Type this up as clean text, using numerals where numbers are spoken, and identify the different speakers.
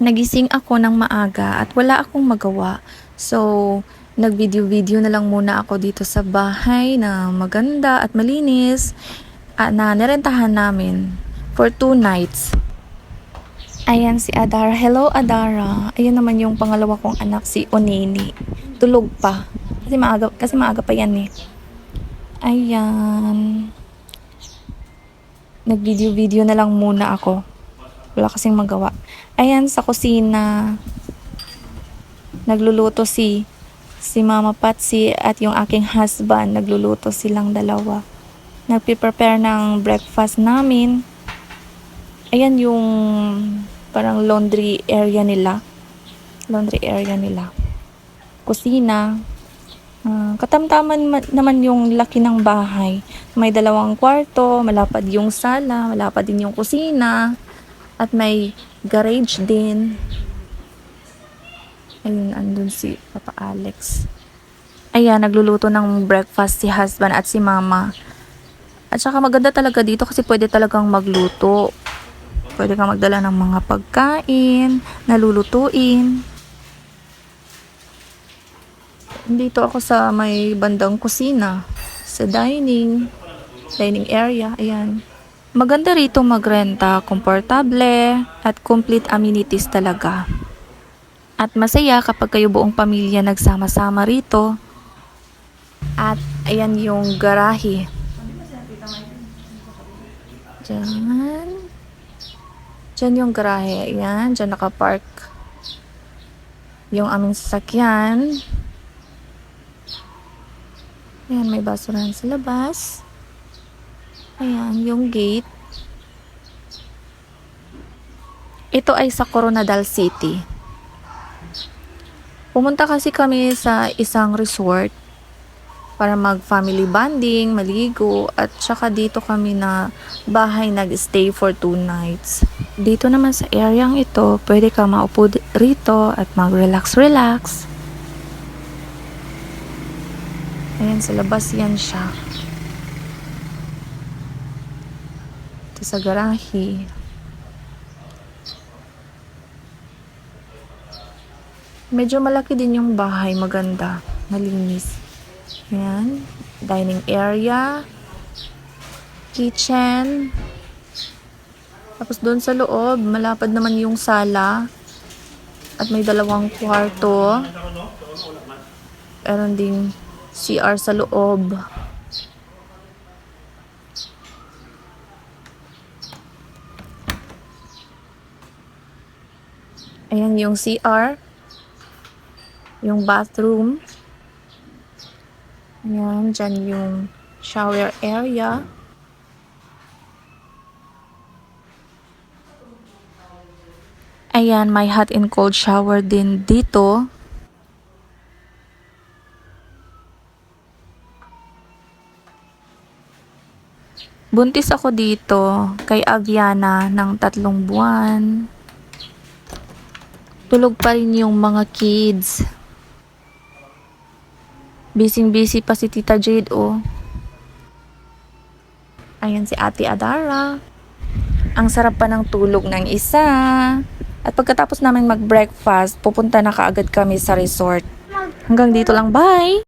Speaker 1: Nagising ako ng maaga at wala akong magawa. So, nag-video-video na lang muna ako dito sa bahay na maganda at malinis na nirentahan namin for 2 nights. Ayan si Adara. Hello Adara. Ayan naman yung pangalawa kong anak, si Onini. Tulog pa. Kasi maaga pa yan eh. Ayan. Nag-video-video na lang muna ako. Wala kasing magawa. Ayan sa kusina. Nagluluto si Mama Patsy at yung aking husband. Nagluluto silang dalawa. Nagpe-prepare ng breakfast namin. Ayan yung parang laundry area nila. Kusina. Katamtaman naman yung laki ng bahay. May 2 kwarto, malapad yung sala, malapad din yung kusina. At may garage din. Ayun, andun si Papa Alex. Ayan, nagluluto ng breakfast si husband at si mama. At saka maganda talaga dito kasi pwede talagang magluto. Pwede kang magdala ng mga pagkain, nalulutuin. Dito ako sa may bandang kusina, sa dining area. Ayan. Maganda rito magrenta, komportable at complete amenities talaga. At masaya kapag kayo buong pamilya nagsama-sama rito. At ayan yung garahe. Diyan yung garahe. Ayan, diyan nakapark yung aming sasakyan. Ayan, may basurahan sa labas. Ayan, yung gate. Ito ay sa Coronadal City. Pumunta kasi kami sa isang resort para mag-family bonding, maligo, at saka dito kami na bahay nag-stay for 2 nights. Dito naman sa areang ito, pwede ka maupo rito at mag-relax. Ayan, sa labas yan siya. Sa garahe. Medyo malaki din yung bahay, maganda, malinis. Ayan, dining area, kitchen. Tapos doon sa loob, malapad naman yung sala. At may 2 kwarto. Meron ding CR sa loob. Ayan yung CR. Yung bathroom. Ayan, dyan yung shower area. Ayan, may hot and cold shower din dito. Buntis ako dito kay Aviana ng 3 buwan. Tulog pa rin yung mga kids. Busy pa si Tita Jade, oh. Ayan si Ate Adara. Ang sarap pa ng tulog ng isa. At pagkatapos namin mag-breakfast, pupunta na kaagad kami sa resort. Hanggang dito lang, bye!